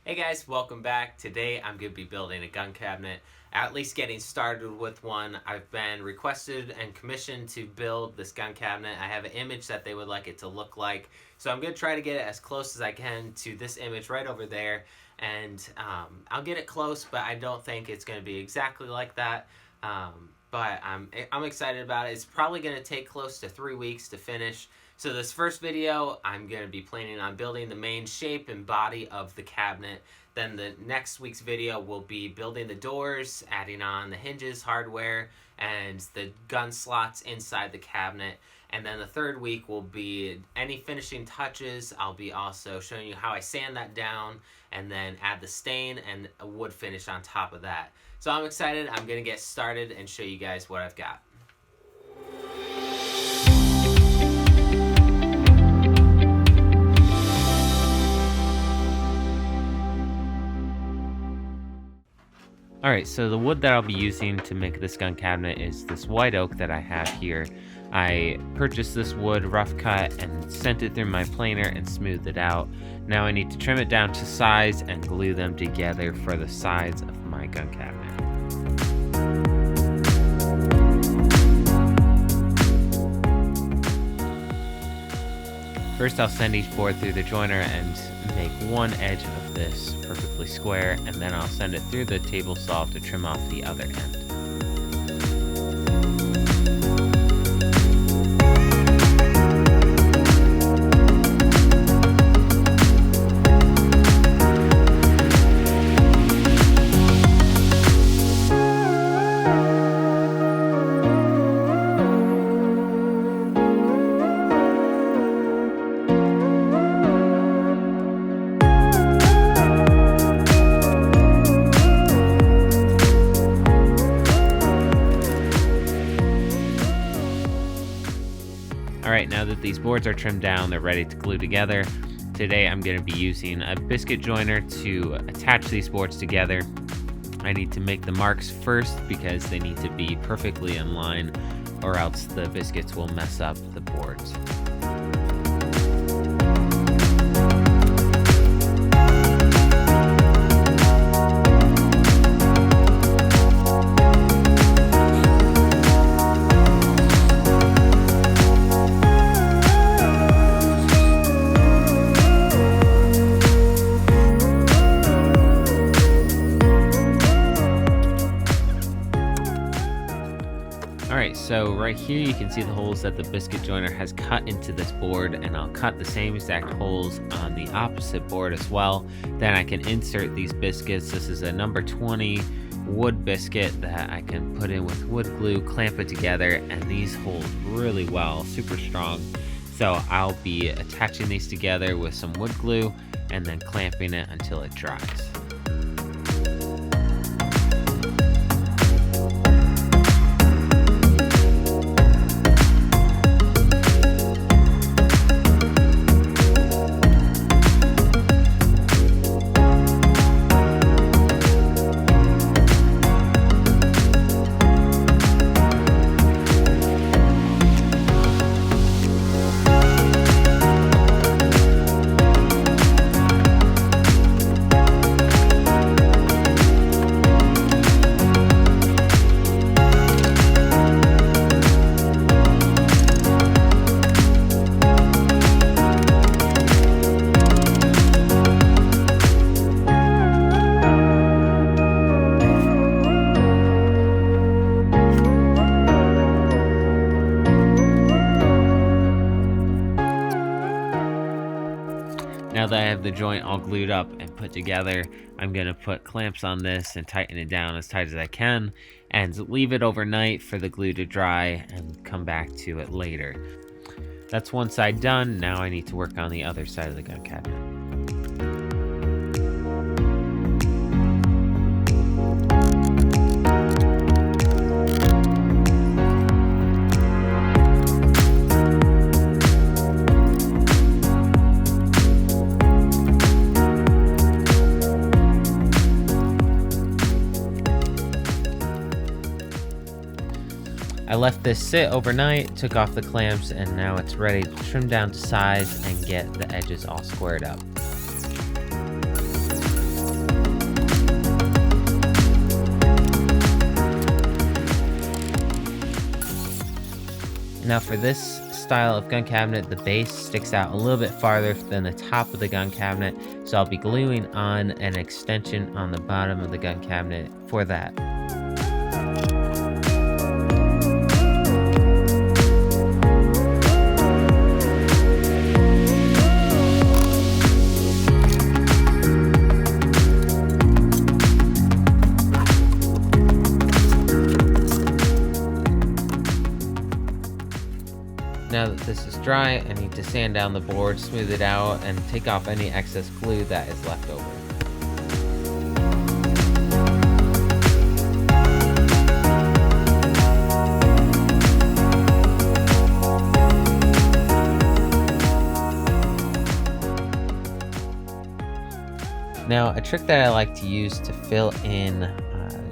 Hey guys, welcome back. Today I'm going to be building a gun cabinet, at least getting started with one. I've been requested and commissioned to build this gun cabinet. I have an image that they would like it to look like, so I'm going to try to get it as close as I can to this image right over there, and I'll get it close, but I don't think it's going to be exactly like that. But I'm excited about it. It's probably going to take close to 3 weeks to finish. So this first video, I'm going to be planning on building the main shape and body of the cabinet. Then the next week's video will be building the doors, adding on the hinges, hardware, and the gun slots inside the cabinet. And then the third week will be any finishing touches. I'll be also showing you how I sand that down and then add the stain and a wood finish on top of that. So I'm excited. I'm going to get started and show you guys what I've got. Alright, so the wood that I'll be using to make this gun cabinet is this white oak that I have here. I purchased this wood rough cut and sent it through my planer and smoothed it out. Now I need to trim it down to size and glue them together for the sides of my gun cabinet. First I'll send each board through the joiner and make one edge of this perfectly square, and then I'll send it through the table saw to trim off the other end. Alright, now that these boards are trimmed down, they're ready to glue together. Today I'm going to be using a biscuit joiner to attach these boards together. I need to make the marks first because they need to be perfectly in line, or else the biscuits will mess up the boards. Alright, so right here you can see the holes that the biscuit joiner has cut into this board, and I'll cut the same exact holes on the opposite board as well. Then I can insert these biscuits. This is a number 20 wood biscuit that I can put in with wood glue, clamp it together, and these hold really well, super strong. So I'll be attaching these together with some wood glue and then clamping it until it dries. Now that I have the joint all glued up and put together, I'm going to put clamps on this and tighten it down as tight as I can and leave it overnight for the glue to dry and come back to it later. That's one side done. Now I need to work on the other side of the gun cabinet. I left this sit overnight, took off the clamps, and now it's ready to trim down to size and get the edges all squared up. Now for this style of gun cabinet, the base sticks out a little bit farther than the top of the gun cabinet, so I'll be gluing on an extension on the bottom of the gun cabinet for that. Now that this is dry, I need to sand down the board, smooth it out, and take off any excess glue that is left over. Now, a trick that I like to use to fill in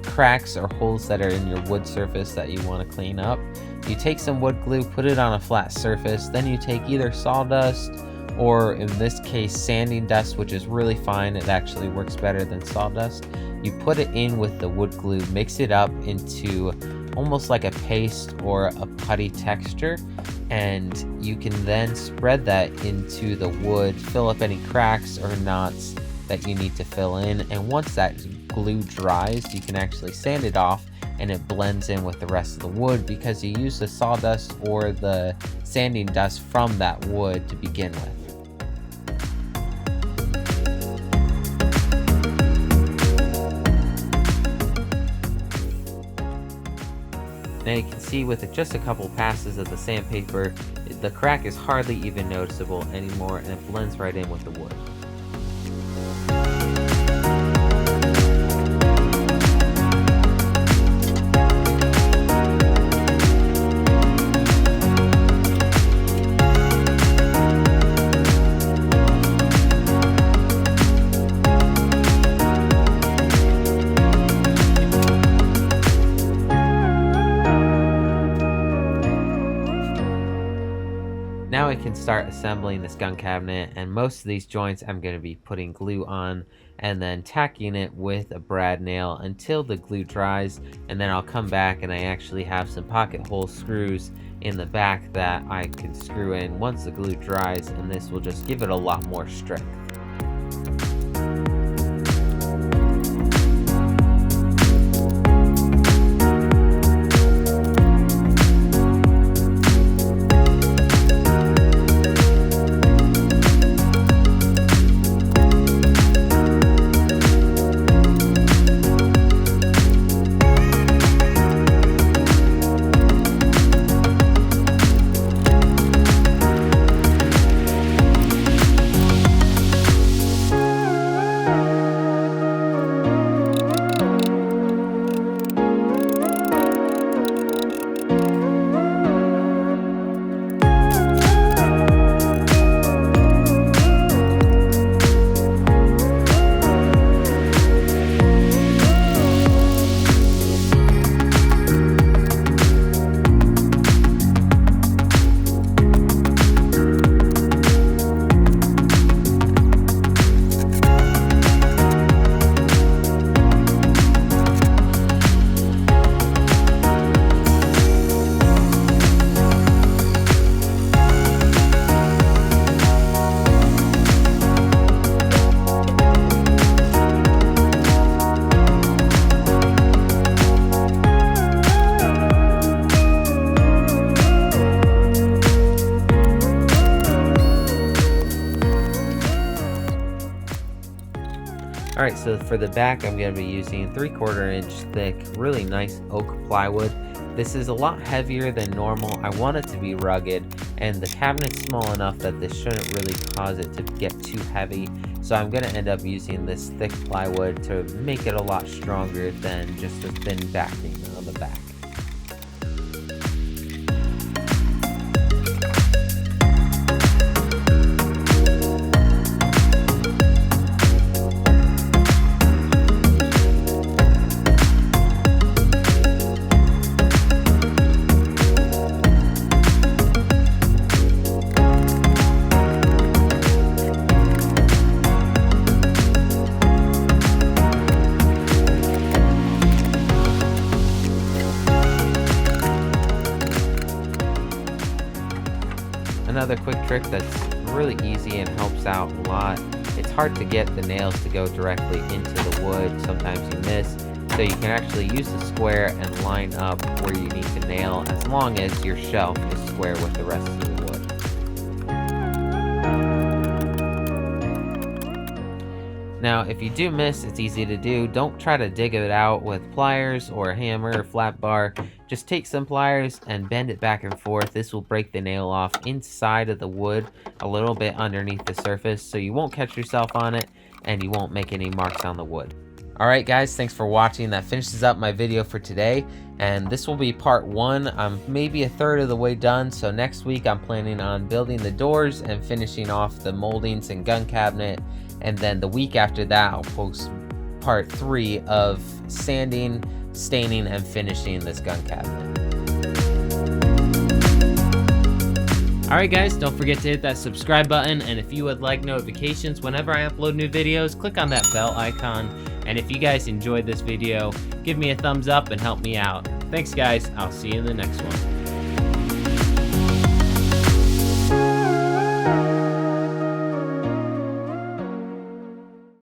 cracks or holes that are in your wood surface that you want to clean up. You take some wood glue, put it on a flat surface, then you take either sawdust or in this case sanding dust, which is really fine. It actually works better than sawdust. You put it in with the wood glue, mix it up into almost like a paste or a putty texture, and you can then spread that into the wood, fill up any cracks or knots that you need to fill in, and once that glue dries, you can actually sand it off and it blends in with the rest of the wood because you use the sawdust or the sanding dust from that wood to begin with. Now you can see with just a couple passes of the sandpaper, the crack is hardly even noticeable anymore and it blends right in with the wood. Now I can start assembling this gun cabinet, and most of these joints I'm going to be putting glue on and then tacking it with a brad nail until the glue dries, and then I'll come back and I actually have some pocket hole screws in the back that I can screw in once the glue dries, and this will just give it a lot more strength. Alright, so for the back I'm going to be using 3/4 inch thick, really nice oak plywood. This is a lot heavier than normal. I want it to be rugged, and the cabinet's small enough that this shouldn't really cause it to get too heavy. So I'm going to end up using this thick plywood to make it a lot stronger than just a thin backing on the back. another quick trick that's really easy and helps out a lot. It's hard to get the nails to go directly into the wood. Sometimes you miss. So you can actually use the square and line up where you need to nail, as long as your shelf is square with the rest of the wood. Now, if you do miss, it's easy to do. Don't try to dig it out with pliers or a hammer or flat bar. Just take some pliers and bend it back and forth. This will break the nail off inside of the wood, a little bit underneath the surface, so you won't catch yourself on it and you won't make any marks on the wood. Alright guys, thanks for watching. That finishes up my video for today, and this will be part 1. I'm maybe a third of the way done, so next week I'm planning on building the doors and finishing off the moldings and gun cabinet, and then the week after that I'll post part 3 of sanding, staining, and finishing this gun cabinet. Alright guys, don't forget to hit that subscribe button, and if you would like notifications whenever I upload new videos, click on that bell icon. And if you guys enjoyed this video, give me a thumbs up and help me out. Thanks guys, I'll see you in the next one.